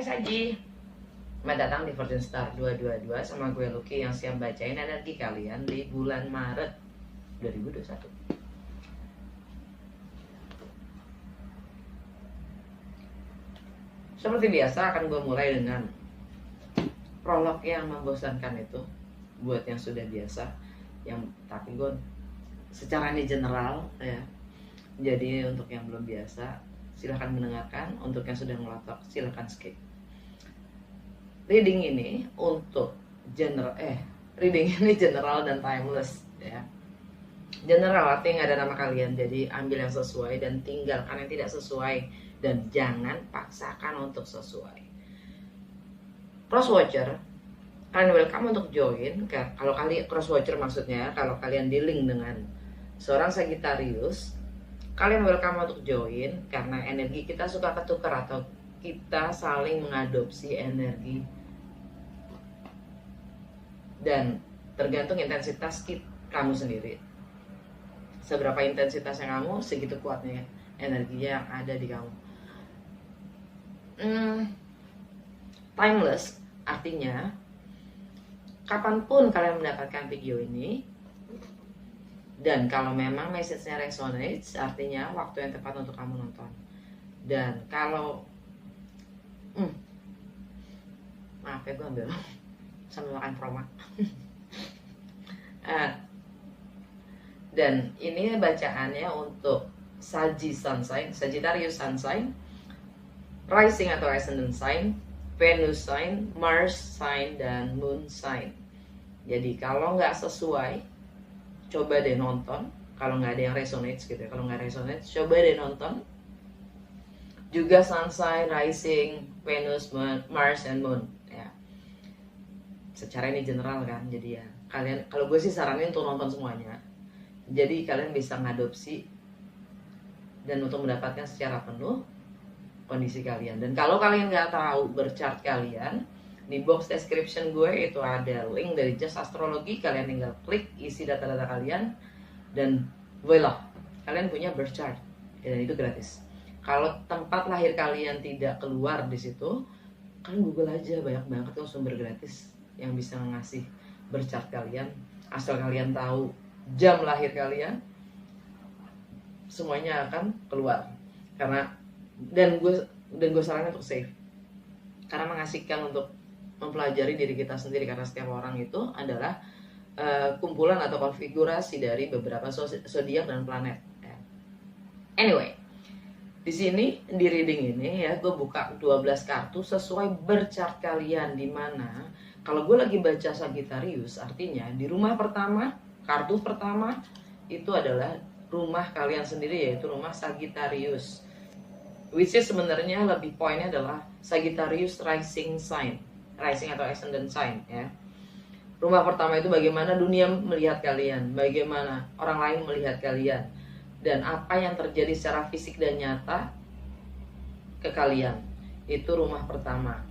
Saji, selamat datang di Fortune Star 222 sama gue Lucky yang siap bacain energi kalian di bulan Maret 2021. Seperti biasa akan gue mulai dengan prolog yang membosankan itu buat yang sudah biasa, tapi gue secara ini general ya. Jadi untuk yang belum biasa silahkan mendengarkan, untuk yang sudah ngelotok silahkan skip. Reading ini general dan timeless ya. General artinya nggak ada nama kalian, jadi ambil yang sesuai dan tinggalkan yang tidak sesuai, dan jangan paksakan untuk sesuai. Crosswatcher, kalian welcome untuk join. Kalau kalian crosswatcher maksudnya kalau kalian dealing dengan seorang Sagittarius, kalian welcome untuk join karena energi kita suka ketukar atau kita saling mengadopsi energi, dan tergantung intensitas kamu sendiri. Seberapa intensitasnya kamu, segitu kuatnya energinya yang ada di kamu. Timeless artinya kapanpun kalian mendapatkan video ini, dan kalau memang message-nya resonates artinya waktu yang tepat untuk kamu nonton. Dan kalau maaf ya, gue ambil sambil makan promak. Dan ini bacaannya untuk Sagittarius Sun Sign, Rising atau Ascendant Sign, Venus Sign, Mars Sign, dan Moon Sign. Jadi kalau nggak sesuai, coba deh nonton. Kalau nggak ada yang resonates gitu ya, kalau nggak resonates, coba deh nonton. Juga Sun Sign, Rising, Venus, Mars, and Moon ya. Secara ini general kan, jadi ya kalian, kalau gue sih saranin untuk nonton semuanya. Jadi kalian bisa ngadopsi dan untuk mendapatkan secara penuh kondisi kalian. Dan kalau kalian nggak tahu berchart kalian, di box description gue itu ada link dari Just Astrology. Kalian tinggal klik, isi data-data kalian, dan voila, kalian punya berchart dan itu gratis. Kalau tempat lahir kalian tidak keluar di situ, kalian Google aja, banyak banget tuh sumber gratis yang bisa ngasih berchart kalian. Asal kalian tahu jam lahir kalian, semuanya akan keluar. Dan gue saranin untuk save, karena mengasihkan untuk mempelajari diri kita sendiri, karena setiap orang itu adalah kumpulan atau konfigurasi dari beberapa zodiak dan planet. Anyway, di sini di reading ini ya, gue buka 12 kartu sesuai berchart kalian, dimana kalau gue lagi baca Sagittarius artinya di rumah pertama, kartu pertama itu adalah rumah kalian sendiri, yaitu rumah Sagittarius, which is sebenarnya lebih poinnya adalah Sagittarius rising sign, rising atau ascendant sign ya. Rumah pertama itu bagaimana dunia melihat kalian, bagaimana orang lain melihat kalian, dan apa yang terjadi secara fisik dan nyata ke kalian. Itu rumah pertama.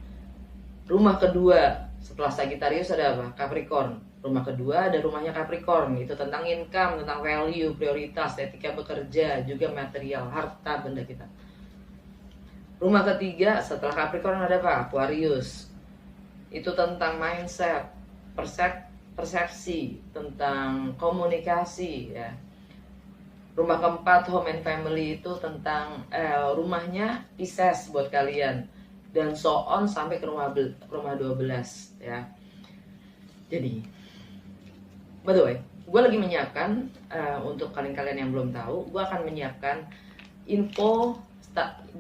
Rumah kedua setelah Sagittarius ada apa? Capricorn. Rumah kedua ada rumahnya Capricorn, itu tentang income, tentang value, prioritas, etika bekerja, juga material, harta benda kita. Rumah ketiga setelah Capricorn ada apa? Aquarius. Itu tentang mindset, persepsi, tentang komunikasi ya. Rumah keempat home and family, itu tentang rumahnya Pisces buat kalian, dan so on sampai ke rumah 12 ya. Jadi by the way, gue lagi menyiapkan untuk kalian-kalian yang belum tahu, gue akan menyiapkan info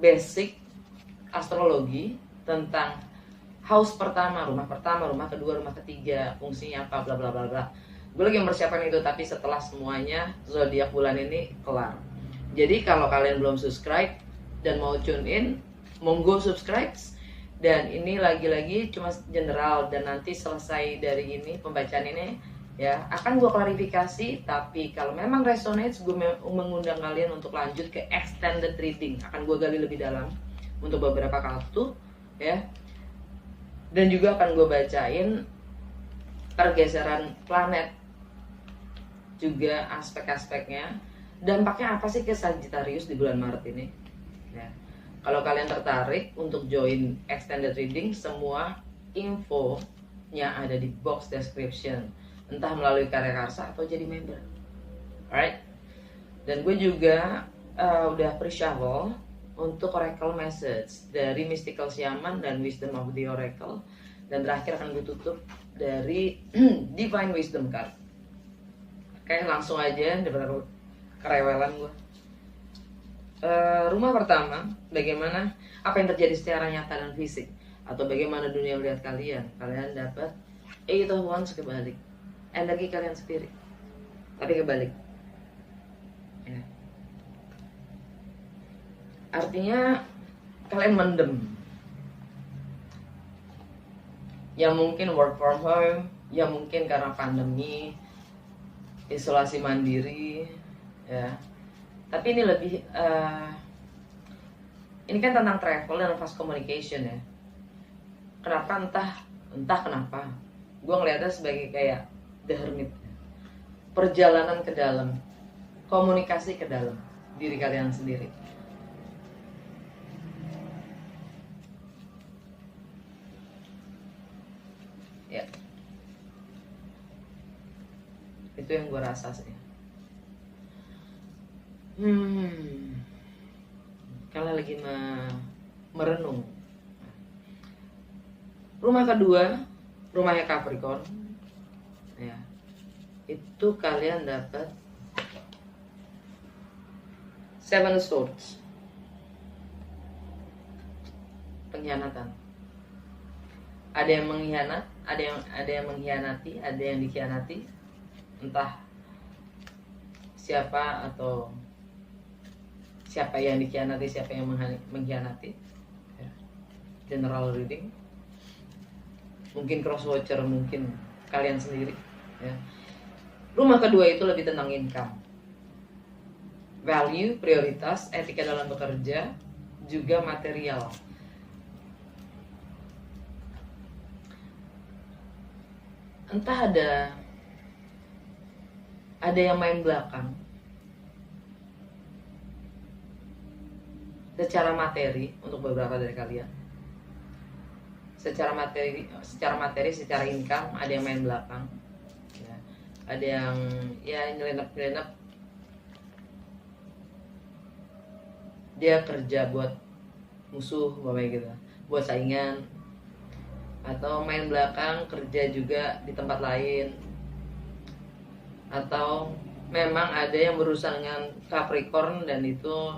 basic astrologi tentang house pertama, rumah kedua, rumah ketiga, fungsinya apa, bla bla bla bla. Gue lagi mempersiapkan itu, tapi setelah semuanya zodiak bulan ini kelar. Jadi kalau kalian belum subscribe dan mau tune in, monggo subscribe. Dan ini lagi-lagi cuma general, dan nanti selesai dari ini pembacaan ini ya akan gue klarifikasi. Tapi kalau memang resonates, gue mengundang kalian untuk lanjut ke extended reading, akan gue gali lebih dalam untuk beberapa kartu ya. Dan juga akan gue bacain pergeseran planet, juga aspek-aspeknya, dampaknya apa sih ke Sagittarius di bulan Maret ini ya. Kalau kalian tertarik untuk join extended reading, semua infonya ada di box description, entah melalui Karya Karsa atau jadi member. Alright? Dan gue juga udah pre-shuffle untuk Oracle Message dari Mystical Shaman dan Wisdom of the Oracle. Dan terakhir akan gue tutup dari Divine Wisdom Card. Oke, langsung aja daripada kerewelan gue. Rumah pertama, bagaimana apa yang terjadi secara nyata dan fisik, atau bagaimana dunia melihat kalian. Kalian dapat Eight of Wands kebalik, energi kalian spirit, tapi kebalik ya. Artinya kalian mendem, yang mungkin work from home, yang mungkin karena pandemi, isolasi mandiri ya. Tapi ini lebih ini kan tentang travel dan fast communication ya. Kenapa entah kenapa gue ngeliatnya sebagai kayak The Hermit, perjalanan ke dalam, komunikasi ke dalam diri kalian sendiri. Ya, itu yang gue rasa sih. Kalian lagi merenung. Rumah kedua, rumahnya Capricorn ya, itu kalian dapat Seven Swords, pengkhianatan. Ada yang mengkhianat, ada yang mengkhianati, ada yang dikhianati, entah siapa atau siapa yang dikhianati, siapa yang mengkhianati ya. General reading, mungkin cross watcher, mungkin kalian sendiri ya. Rumah kedua itu lebih tentang income, value, prioritas, etika dalam bekerja, juga material. Entah ada yang main belakang secara materi untuk beberapa dari kalian. Secara materi, secara income ada yang main belakang ya. Ada yang ya nyelenap dia kerja buat musuh bapak gitu, buat saingan, atau main belakang kerja juga di tempat lain, atau memang ada yang berurusan dengan Capricorn dan itu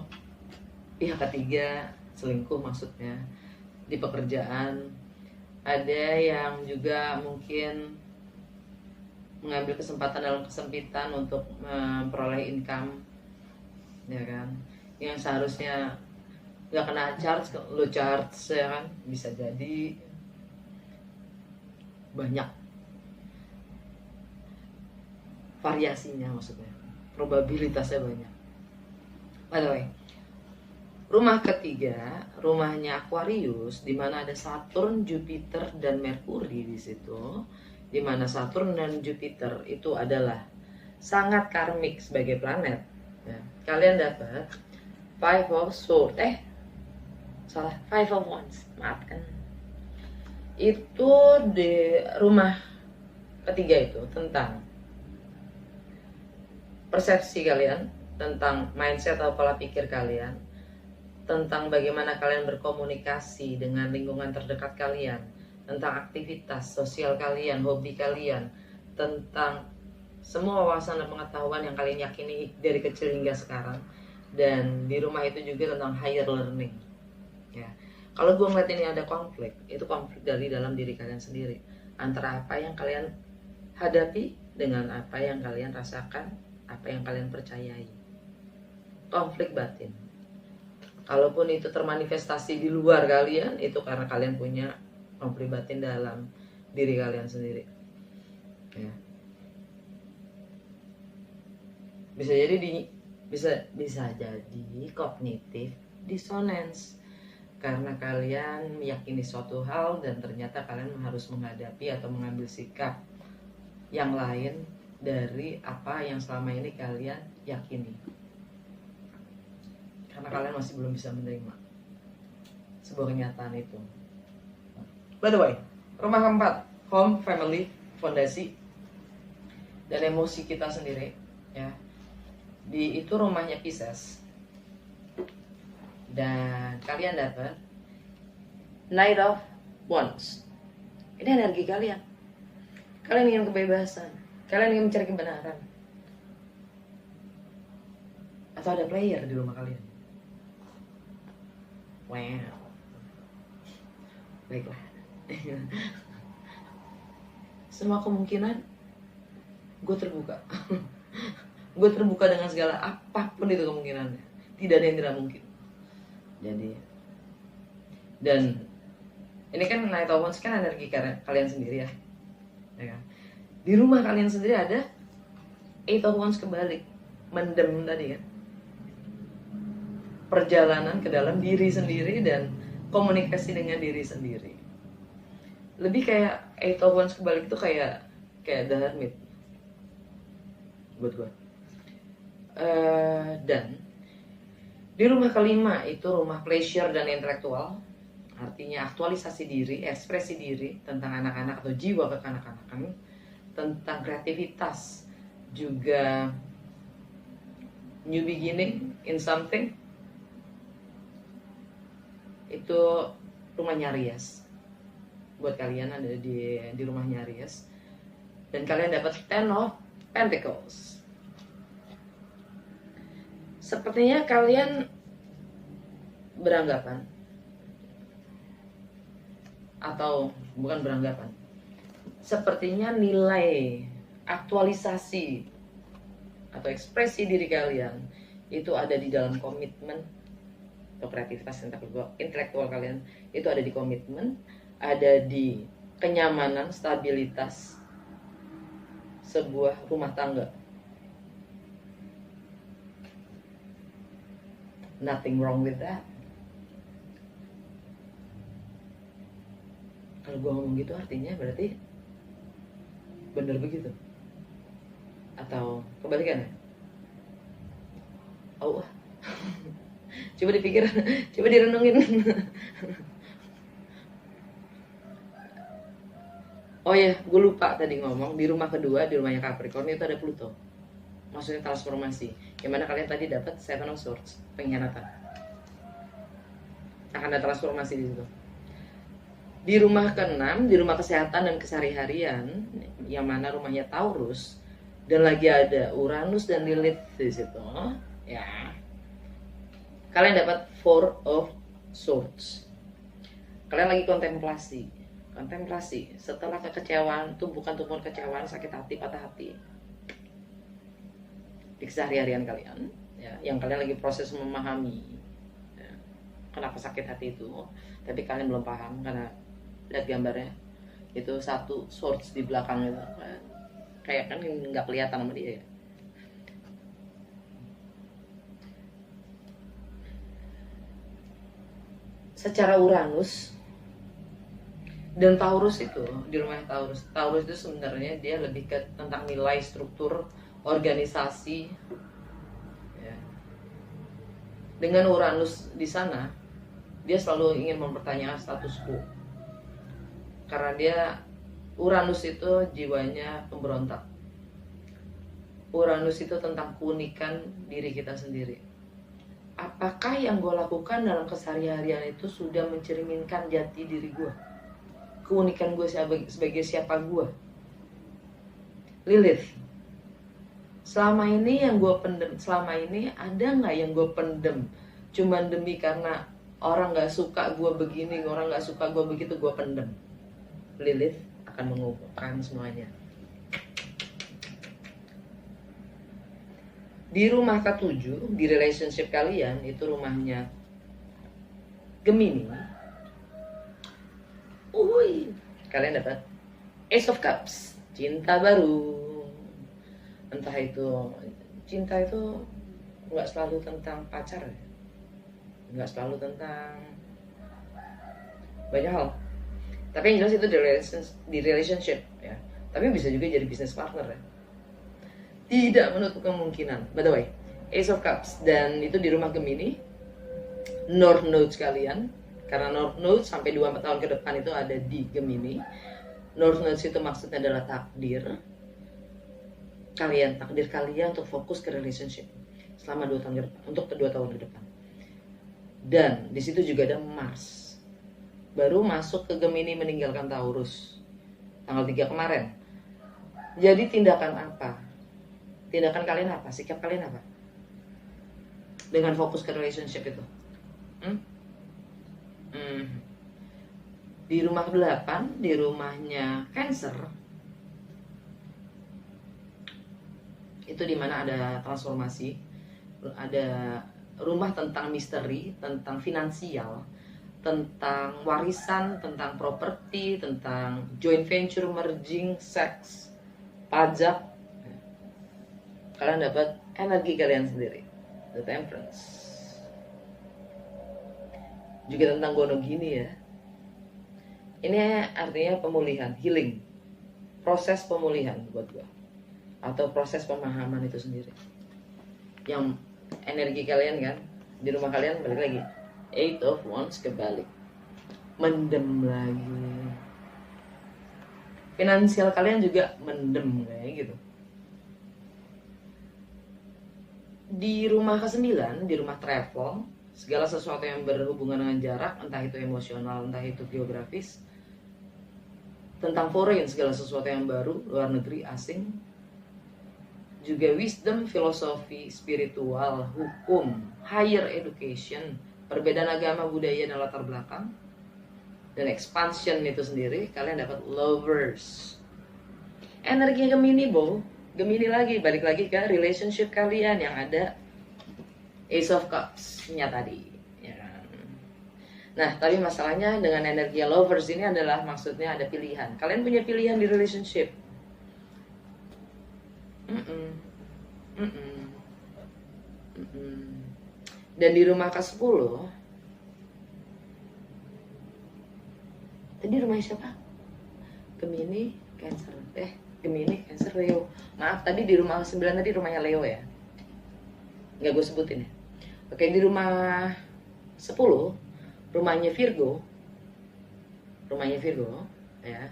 pihak ketiga, selingkuh maksudnya di pekerjaan. Ada yang juga mungkin mengambil kesempatan dalam kesempitan untuk memperoleh income ya kan, yang seharusnya nggak kena charge, lo charge ya kan, bisa jadi. Banyak variasinya, maksudnya probabilitasnya banyak. By the way, rumah ketiga, rumahnya Aquarius, di mana ada Saturn, Jupiter, dan Merkuri di situ. Di mana Saturn dan Jupiter itu adalah sangat karmik sebagai planet. Ya. Kalian dapat Five of Swords, Five of Wands, maafkan. Itu di rumah ketiga itu tentang persepsi kalian, tentang mindset atau pola pikir kalian, tentang bagaimana kalian berkomunikasi dengan lingkungan terdekat kalian, tentang aktivitas sosial kalian, hobi kalian, tentang semua wawasan dan pengetahuan yang kalian yakini dari kecil hingga sekarang. Dan di rumah itu juga tentang higher learning ya. Kalau gue ngeliat ini ada konflik, itu konflik dari dalam diri kalian sendiri, antara apa yang kalian hadapi dengan apa yang kalian rasakan, apa yang kalian percayai. Konflik batin. Kalaupun itu termanifestasi di luar kalian, itu karena kalian punya konflik batin dalam diri kalian sendiri ya. Bisa jadi cognitive dissonance, karena kalian meyakini suatu hal dan ternyata kalian harus menghadapi atau mengambil sikap yang lain dari apa yang selama ini kalian yakini, karena kalian masih belum bisa menerima. sebuah kenyataan itu. By the way, rumah keempat, home, family, fondasi, dan emosi kita sendiri, ya. Itu rumahnya Pisces. Dan kalian dapat Knight of Wands. Ini energi kalian. Kalian ingin kebebasan, kalian ingin mencari kebenaran. Atau ada player di rumah kalian. Wow. Baiklah. Semua kemungkinan gue terbuka. Gue terbuka dengan segala apapun itu kemungkinannya. Tidak ada yang tidak mungkin. Jadi, dan ini kan Knight of Wands kan energi kalian sendiri ya. Ya kan? Di rumah kalian sendiri ada Eight of Wands kebalik, mendem tadi kan. Perjalanan ke dalam diri sendiri dan komunikasi dengan diri sendiri. Lebih kayak Eight of Wands kebalik itu kayak The Hermit buat gue. Dan di rumah kelima itu rumah pleasure dan intelektual, artinya aktualisasi diri, ekspresi diri tentang anak-anak atau jiwa kekanak-kanakan, tentang kreativitas, juga new beginning in something. Itu rumahnya Aries. Buat kalian ada di rumahnya Aries, dan kalian dapat Ten of Pentacles. Sepertinya kalian beranggapan, atau bukan beranggapan, sepertinya nilai aktualisasi atau ekspresi diri kalian itu ada di dalam komitmen atau kreativitas intelektual kalian. Itu ada di komitmen, ada di kenyamanan, stabilitas sebuah rumah tangga. Nothing wrong with that. Kalau gue ngomong gitu artinya berarti bener begitu, atau kebalikannya? Oh, coba dipikir, coba direnungin. Oh ya, gue lupa tadi ngomong, di rumah kedua, di rumahnya Capricorn itu ada Pluto. Maksudnya transformasi. Yang mana kalian tadi dapat Seven of Swords, pengkhianatan. Akan ada transformasi di situ. Di rumah ke-6, di rumah kesehatan dan kesehari-harian, yang mana rumahnya Taurus, dan lagi ada Uranus dan Lilith di situ, ya. Kalian dapat Four of Swords. Kalian lagi kontemplasi. Setelah kekecewaan, tumpukan kekecewaan, sakit hati, patah hati di keseharian kalian, ya, yang kalian lagi proses memahami, ya, kenapa sakit hati itu, tapi kalian belum paham karena lihat gambarnya itu satu swords di belakang itu, kayak kan nggak kelihatan sama dia ya. Secara Uranus dan Taurus itu, di rumah Taurus itu sebenarnya dia lebih ke tentang nilai, struktur, organisasi, ya. Dengan Uranus di sana, dia selalu ingin mempertanyakan status quo, karena dia Uranus itu jiwanya pemberontak. Uranus itu tentang keunikan diri kita sendiri. Apakah yang gue lakukan dalam keseharian itu sudah mencerminkan jati diri gue, keunikan gue sebagai siapa gue? Lilith, selama ini yang gue pendem, selama ini ada nggak yang gue pendem cuman demi karena orang nggak suka gue begini, orang nggak suka gue begitu, gue pendem? Lilith akan mengungkapkan semuanya. Di rumah ke-7, di relationship kalian, itu rumahnya Gemini. Kalian dapat Ace of Cups, cinta baru. Entah itu, cinta itu nggak selalu tentang pacar, nggak selalu tentang banyak hal. Tapi yang jelas itu di relationship, ya. Tapi bisa juga jadi business partner, ya. Tidak menutup kemungkinan. By the way, Ace of Cups, dan itu di rumah Gemini, North Node kalian, Karena North Node sampai 2 tahun ke depan itu ada di Gemini. North Node itu maksudnya adalah takdir kalian untuk fokus ke relationship selama 2 tahun ke depan, untuk kedua tahun ke depan. Dan di situ juga ada Mars baru masuk ke Gemini meninggalkan Taurus tanggal 3 kemarin. Jadi tindakan apa? Tindakan kalian apa? Sikap kalian apa? Dengan fokus ke relationship itu. Di rumah 8, di rumahnya Cancer, itu dimana ada transformasi, ada rumah tentang misteri, tentang finansial, tentang warisan, tentang properti, tentang joint venture, merging, seks, pajak. Kalian dapat energi kalian sendiri, the Temperance. Juga tentang gonogini ya. Ini artinya pemulihan, healing, proses pemulihan buat gua, atau proses pemahaman itu sendiri. Yang energi kalian kan di rumah kalian balik lagi 8 of Wands kebalik, mendem lagi. Finansial kalian juga mendem kayak gitu. Di rumah ke-9, di rumah travel, segala sesuatu yang berhubungan dengan jarak, entah itu emosional, entah itu geografis, tentang foreign, segala sesuatu yang baru, luar negeri, asing. Juga wisdom, filosofi, spiritual, hukum, higher education, perbedaan agama, budaya, dan latar belakang, dan expansion itu sendiri. Kalian dapat Lovers. Energi Gemini, Gemini lagi, balik lagi ke relationship kalian yang ada Ace of Cups-nya tadi. Nah, tapi masalahnya dengan energi Lovers ini adalah maksudnya ada pilihan. Kalian punya pilihan di relationship. Dan di rumah ke-10, tadi rumahnya siapa? Gemini, Cancer. Gemini, Cancer, Leo. Maaf, tadi di rumah ke-9 tadi rumahnya Leo ya. Nggak gue sebutin ya. Oke, di rumah 10, rumahnya Virgo ya,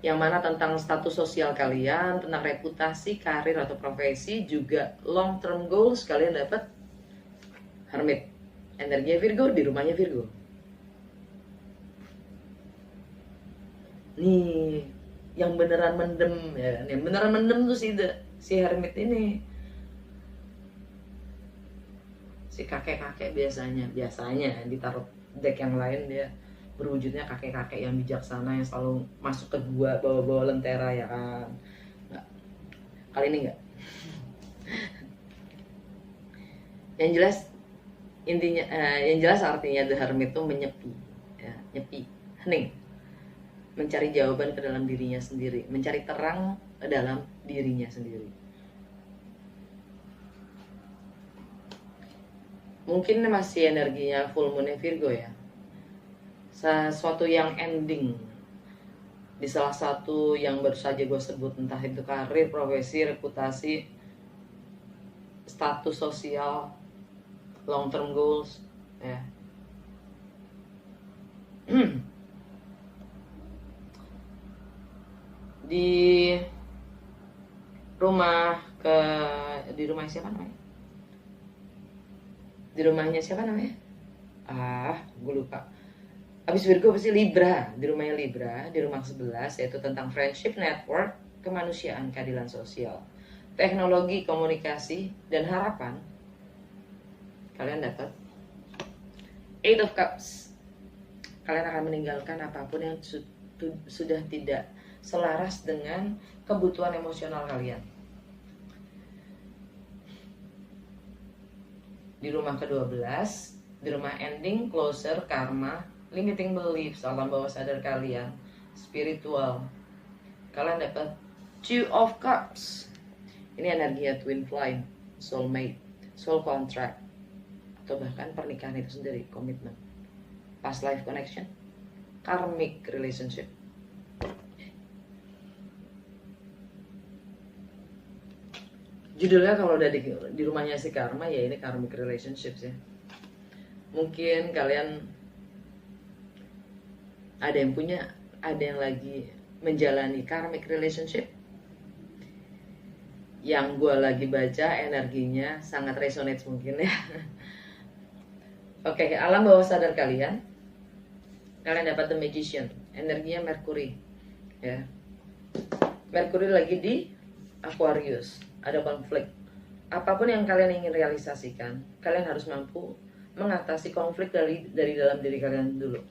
yang mana tentang status sosial kalian, tentang reputasi, karir atau profesi, juga long term goals. Kalian dapat Hermit, energinya Virgo di rumahnya Virgo. Nih yang beneran mendem ya, nih beneran mendem tuh si Hermit ini. Si kakek-kakek biasanya ditaruh deck yang lain dia berwujudnya kakek-kakek yang bijaksana yang selalu masuk ke gua bawa-bawa lentera ya kan. Nggak. Kali ini enggak. Yang jelas intinya, yang jelas artinya The Hermit itu menyepi, ya, nyepi, hening, mencari jawaban ke dalam dirinya sendiri, mencari terang ke dalam dirinya sendiri. Mungkin masih energinya full moon Virgo ya, sesuatu yang ending di salah satu yang baru saja gue sebut, entah itu karir, profesi, reputasi, status sosial, long term goals ya. Di rumah siapa namanya? Di rumahnya siapa namanya? Gue lupa. Habis Virgo pasti Libra. Di rumahnya Libra, di rumah 11, yaitu tentang friendship, network, kemanusiaan, keadilan sosial, teknologi, komunikasi, dan harapan. Kalian dapat 8 of Cups. Kalian akan meninggalkan apapun yang sudah tidak selaras dengan kebutuhan emosional kalian. Di rumah ke-12, di rumah ending, closer, karma, limiting beliefs, alam bawah sadar kalian, spiritual. Kalian dapat 2 of Cups. Ini energinya twin flame, soulmate, soul contract, atau bahkan pernikahan itu sendiri, komitmen, past life connection, karmic relationship. Judulnya kalau udah di rumahnya si karma ya, ini karmic relationships ya. Mungkin kalian ada yang lagi menjalani karmic relationship. Yang gue lagi baca energinya sangat resonate mungkin ya. Oke, alam bawah sadar kalian dapat The Magician, energinya Mercury ya. Mercury lagi di Aquarius, ada konflik. Apapun yang kalian ingin realisasikan, kalian harus mampu mengatasi konflik dari dalam diri kalian dulu.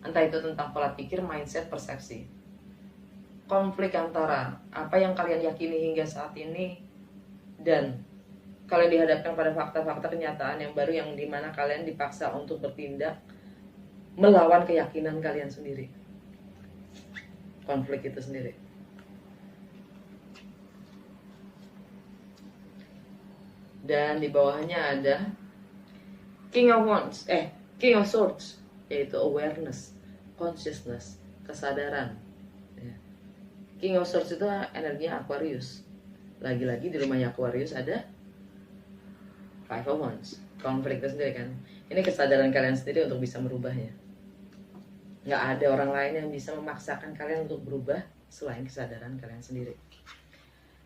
Entah itu tentang pola pikir, mindset, persepsi. Konflik antara apa yang kalian yakini hingga saat ini dan kalian dihadapkan pada fakta-fakta kenyataan yang baru, yang dimana kalian dipaksa untuk bertindak melawan keyakinan kalian sendiri. Konflik itu sendiri. Dan di bawahnya ada King of Swords, yaitu awareness, consciousness, kesadaran. King of Swords itu energinya Aquarius. Lagi-lagi di rumahnya Aquarius ada Five of Wands. Konflik itu sendiri kan. Ini kesadaran kalian sendiri untuk bisa merubahnya. Nggak ada orang lain yang bisa memaksakan kalian untuk berubah selain kesadaran kalian sendiri.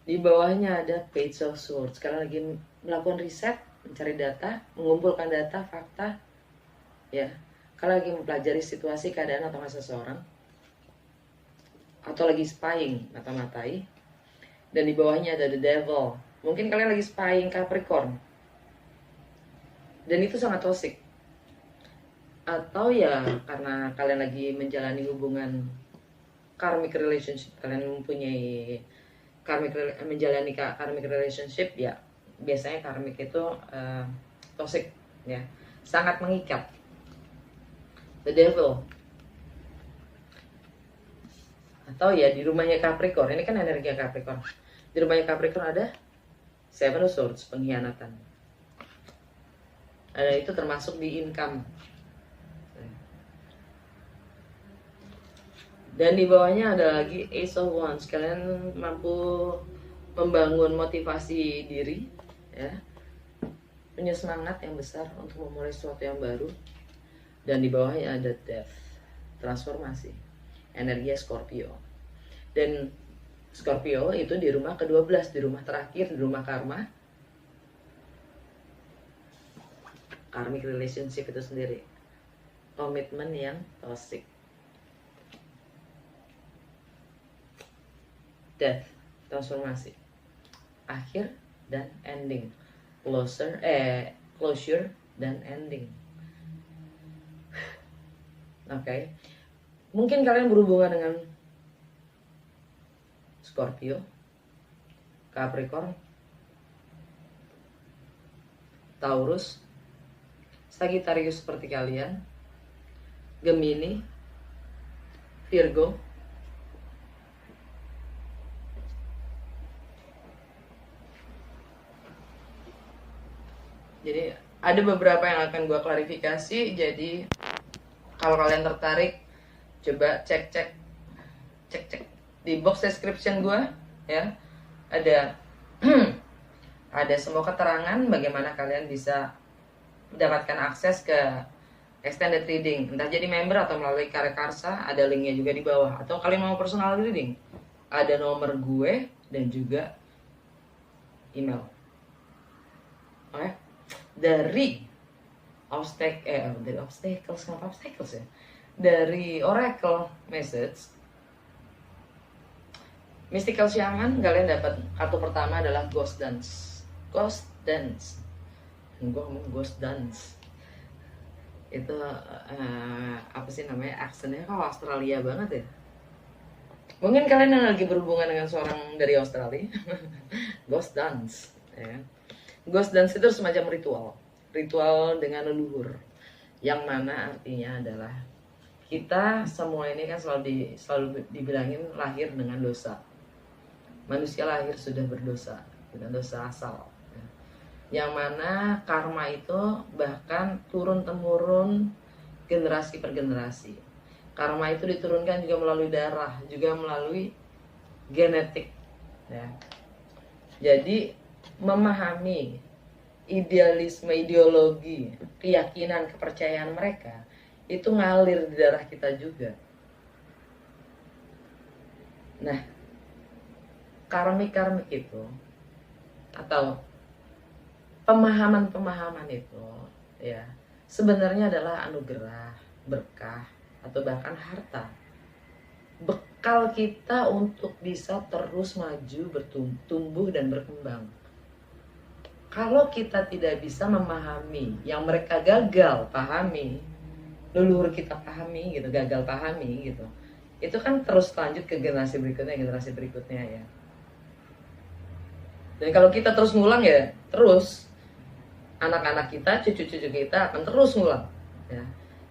Di bawahnya ada Page of Swords. Kalian lagi melakukan riset, mencari data, mengumpulkan data, fakta. Ya, kalian lagi mempelajari situasi, keadaan atau masa seseorang. Atau lagi spying, mata-matai. Dan di bawahnya ada The Devil. Mungkin kalian lagi spying Capricorn. Dan itu sangat toxic. Atau ya karena kalian lagi menjalani hubungan karmic relationship, kalian mempunyai menjalani karmic relationship, ya biasanya karmic itu toxic ya, sangat mengikat. The Devil. Atau ya di rumahnya Capricorn, ini kan energi Capricorn. Di rumahnya Capricorn ada Seven of Swords, pengkhianatan. Ada itu termasuk di income. Dan di bawahnya ada lagi Ace of Wands. Kalian mampu membangun motivasi diri ya, punya semangat yang besar untuk memulai sesuatu yang baru. Dan di bawahnya ada Death, transformasi, energi Scorpio. Dan Scorpio itu di rumah ke-12, di rumah terakhir, di rumah karma, karmic relationship itu sendiri, komitmen yang toxic. Death, transformasi, akhir dan ending, closure dan ending. Oke. Mungkin kalian berhubungan dengan Scorpio, Capricorn, Taurus, Sagittarius seperti kalian, Gemini, Virgo, jadi ada beberapa yang akan gue klarifikasi. Jadi kalau kalian tertarik, coba cek di box description gue ya, ada ada semua keterangan bagaimana kalian bisa mendapatkan akses ke extended reading, entah jadi member atau melalui Karya Karsa. Ada linknya juga di bawah. Atau kalian mau personal reading, ada nomor gue dan juga email. Oke. Dari obstacles, kenapa obstacles ya? Dari Oracle Message Mystical Shaman, kalian dapat kartu pertama adalah Ghost Dance. Ghost Dance. Gue ngomong Ghost Dance. Itu apa sih namanya? Aksennya kok Australia banget ya? Mungkin kalian yang lagi berhubungan dengan seorang dari Australia. Ghost Dance ya. Ghost Dance itu semacam ritual dengan leluhur, yang mana artinya adalah kita semua ini kan selalu dibilangin lahir dengan dosa. Manusia lahir sudah berdosa dengan dosa asal, yang mana karma itu bahkan turun temurun generasi per generasi. Karma itu diturunkan juga melalui darah, juga melalui genetik ya. Jadi memahami idealisme, ideologi, keyakinan, kepercayaan mereka itu ngalir di darah kita juga. Nah, karmik itu atau pemahaman itu ya sebenarnya adalah anugerah, berkah, atau bahkan harta, bekal kita untuk bisa terus maju, bertumbuh dan berkembang. Kalau kita tidak bisa memahami yang mereka gagal pahami, leluhur kita pahami gitu, gagal pahami gitu, itu kan terus lanjut ke generasi berikutnya ya. Dan kalau kita terus ngulang ya terus anak-anak kita, cucu-cucu kita akan terus ngulang ya.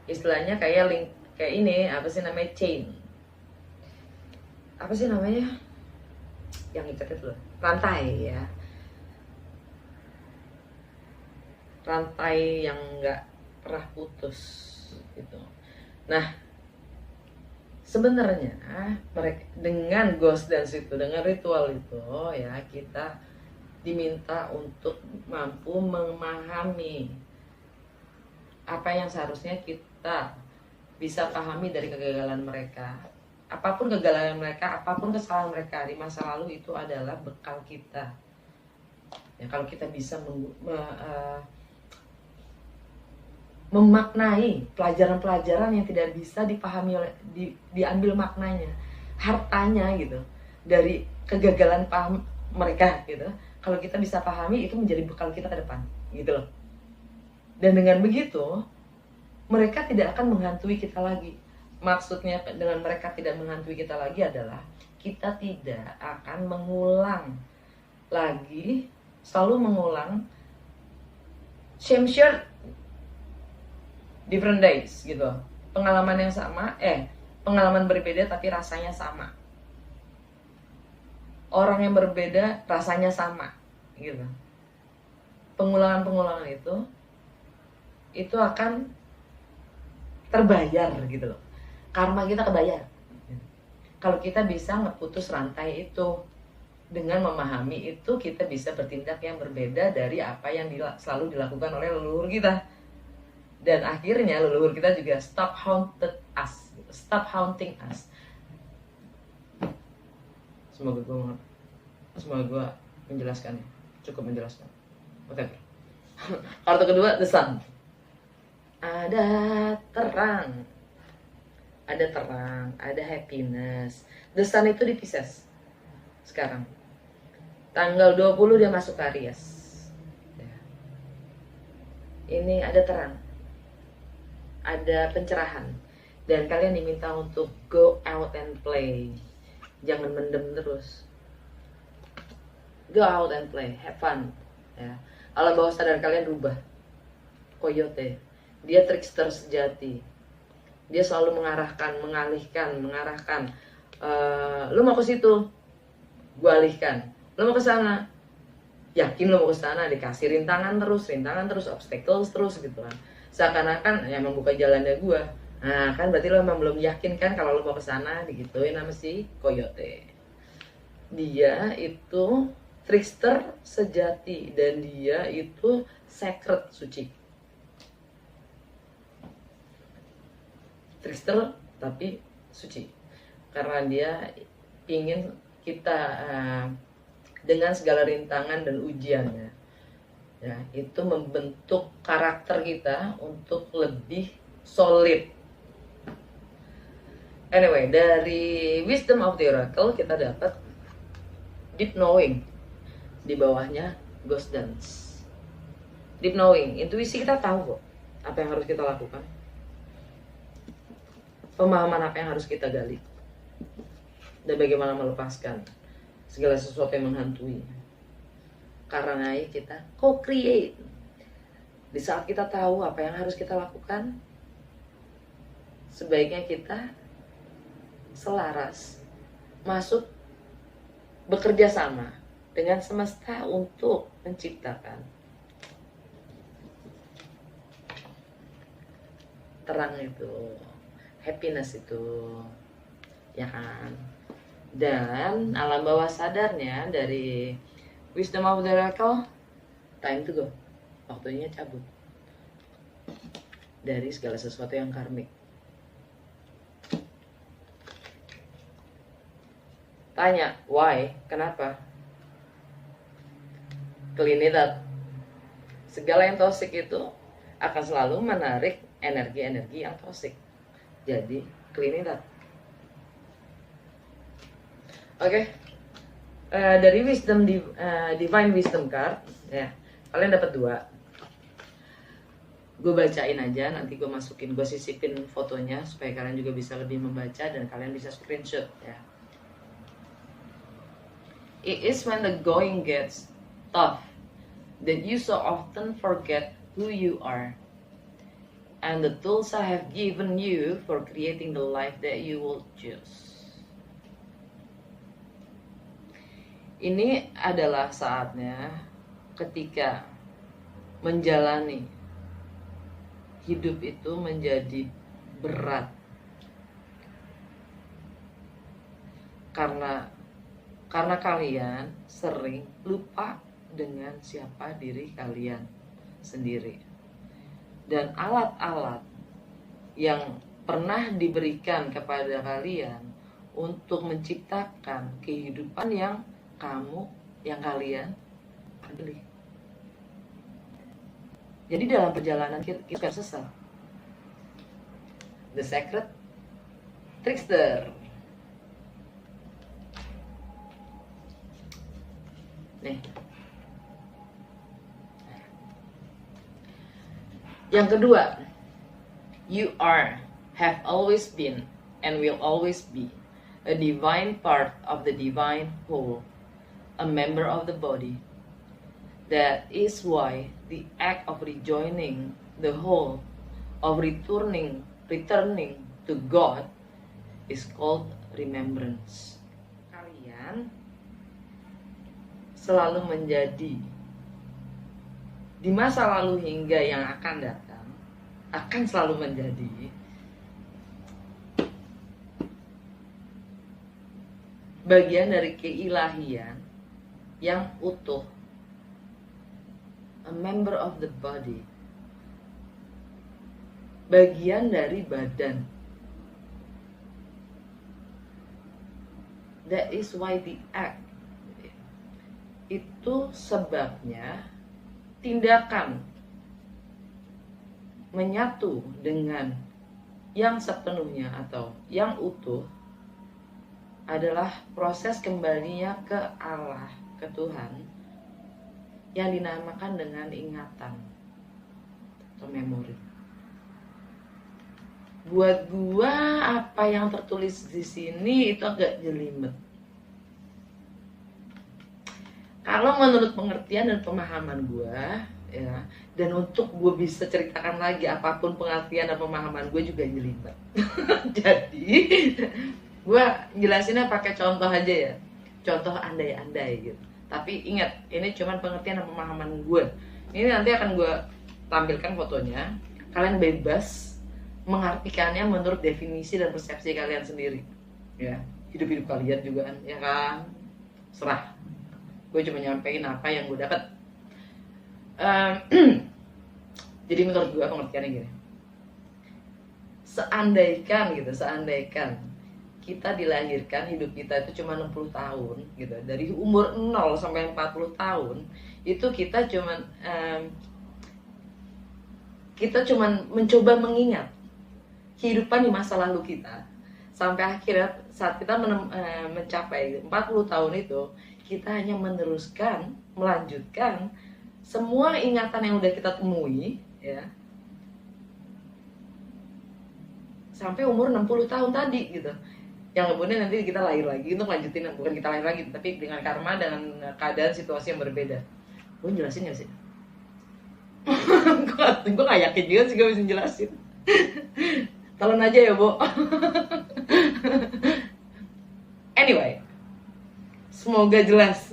Istilahnya kayak link, kayak ini apa sih namanya, chain, apa sih namanya yang ikat itu loh, rantai ya, rantai yang nggak pernah putus gitu. Nah, sebenarnya mereka dengan ghost dance itu, dengan ritual itu ya, kita diminta untuk mampu memahami apa yang seharusnya kita bisa pahami dari kegagalan mereka. Apapun kegagalan mereka, apapun kesalahan mereka di masa lalu, itu adalah bekal kita. Ya, kalau kita bisa memaknai pelajaran-pelajaran yang tidak bisa dipahami oleh diambil maknanya, hartanya gitu, dari kegagalan paham mereka gitu. Kalau kita bisa pahami, itu menjadi bekal kita ke depan gitu loh. Dan dengan begitu mereka tidak akan menghantui kita lagi. Maksudnya dengan mereka tidak menghantui kita lagi adalah kita tidak akan mengulang lagi, selalu mengulang same shirt different days gitu. Pengalaman yang sama, pengalaman berbeda tapi rasanya sama. Orang yang berbeda rasanya sama gitu. Pengulangan-pengulangan itu akan terbayar gitu loh. Karma kita kebayar. Kalau kita bisa ngeputus rantai itu, dengan memahami itu, kita bisa bertindak yang berbeda dari apa yang selalu dilakukan oleh leluhur kita. Dan akhirnya leluhur kita juga stop haunting us. Semoga gue menjelaskannya, cukup menjelaskan. Oke. Kartu kedua, the sun. Ada terang, ada happiness. The sun itu di Pisces sekarang. Tanggal 20 dia masuk ke Aries. Ini ada terang, ada pencerahan, dan kalian diminta untuk go out and play. Jangan mendem terus. Go out and play, have fun ya. Alam bawah sadar kalian rubah. Coyote, dia trickster sejati. Dia selalu mengalihkan. Lu mau ke situ, gua alihkan. Lu mau ke sana, yakin lu mau ke sana, dikasih rintangan terus, obstacles terus gitu kan. Seakan-akan ya membuka jalannya gua. Nah, kan berarti lu emang belum yakin kan kalau lu mau ke sana, digituin sama si Coyote. Dia itu trickster sejati dan dia itu sacred, suci. Trickster tapi suci, karena dia ingin kita dengan segala rintangan dan ujiannya ya, itu membentuk karakter kita untuk lebih solid. Anyway, dari Wisdom of the Oracle kita dapat deep knowing, di bawahnya ghost dance. Deep knowing, intuisi kita tahu kok apa yang harus kita lakukan, pemahaman apa yang harus kita gali, dan bagaimana melepaskan segala sesuatu yang menghantui. Karena kita co-create. Di saat kita tahu apa yang harus kita lakukan, sebaiknya kita selaras, masuk, bekerja sama dengan semesta untuk menciptakan terang itu, happiness itu, ya kan? Dan alam bawah sadarnya dari Wisdom of the Oracle, time to go, waktunya cabut dari segala sesuatu yang karmik. Tanya, why? Kenapa? Clean it up. Segala yang toxic itu akan selalu menarik energi-energi yang toxic. Jadi, clean it up. Oke. Dari Divine Wisdom card, ya, kalian dapat 2. Gue bacain aja, nanti gue masukin, gue sisipin fotonya supaya kalian juga bisa lebih membaca dan kalian bisa screenshot ya. It is when the going gets tough that you so often forget who you are and the tools I have given you for creating the life that you will choose. Ini adalah saatnya ketika menjalani hidup itu menjadi berat karena kalian sering lupa dengan siapa diri kalian sendiri, dan alat-alat yang pernah diberikan kepada kalian untuk menciptakan kehidupan yang kalian pilih. Jadi dalam perjalanan kita sesal. The Secret Trickster. Nih. Yang kedua, you have always been, and will always be, a divine part of the divine whole, a member of the body. That is why the act of rejoining the whole, of returning to God, is called remembrance. Kalian selalu menjadi, di masa lalu hingga yang akan datang, akan selalu menjadi bagian dari keilahian yang utuh, a member of the body, bagian dari badan. That is why the act, itu sebabnya tindakan menyatu dengan yang sepenuhnya atau yang utuh adalah proses kembalinya ke Allah, ke Tuhan, yang dinamakan dengan ingatan atau memori. Buat gua, apa yang tertulis di sini itu agak jelimet. Kalau menurut pengertian dan pemahaman gua, ya, dan untuk gue bisa ceritakan lagi apapun pengertian dan pemahaman gue juga jelimet. Jadi gue jelasinnya pakai contoh aja ya, contoh andai-andai gitu. Tapi ingat, ini cuma pengertian dan pemahaman gue. Ini nanti akan gue tampilkan fotonya. Kalian bebas mengartikannya menurut definisi dan persepsi kalian sendiri. Ya, hidup-hidup kalian juga kan, ya kan? Serah. Gue cuma nyampein apa yang gue dapat. Jadi menurut gue pengertiannya gini. Seandaikan kita dilahirkan, hidup kita itu cuma 60 tahun gitu. Dari umur 0 sampai 40 tahun itu kita cuma mencoba mengingat kehidupan di masa lalu kita. Sampai akhirnya saat kita mencapai 40 tahun itu, kita hanya melanjutkan semua ingatan yang udah kita temui ya, sampai umur 60 tahun tadi gitu. Yang kemudian nanti kita lahir lagi untuk lanjutin, bukan kita lahir lagi, tapi dengan karma, dengan keadaan situasi yang berbeda. Gue jelasin gak sih? Gue gak yakin juga sih gue bisa jelasin. Tolong aja ya, Bo. Anyway, semoga jelas.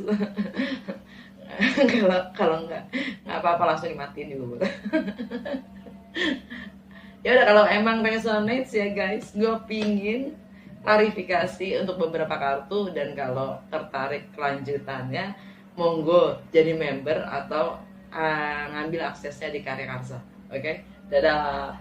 Kalau nggak apa-apa, langsung dimatiin juga boleh. Ya udah, kalau emang resonates ya guys, gue pingin klarifikasi untuk beberapa kartu, dan kalau tertarik kelanjutannya monggo jadi member atau ngambil aksesnya di Karya Karsa. Oke? Dadah.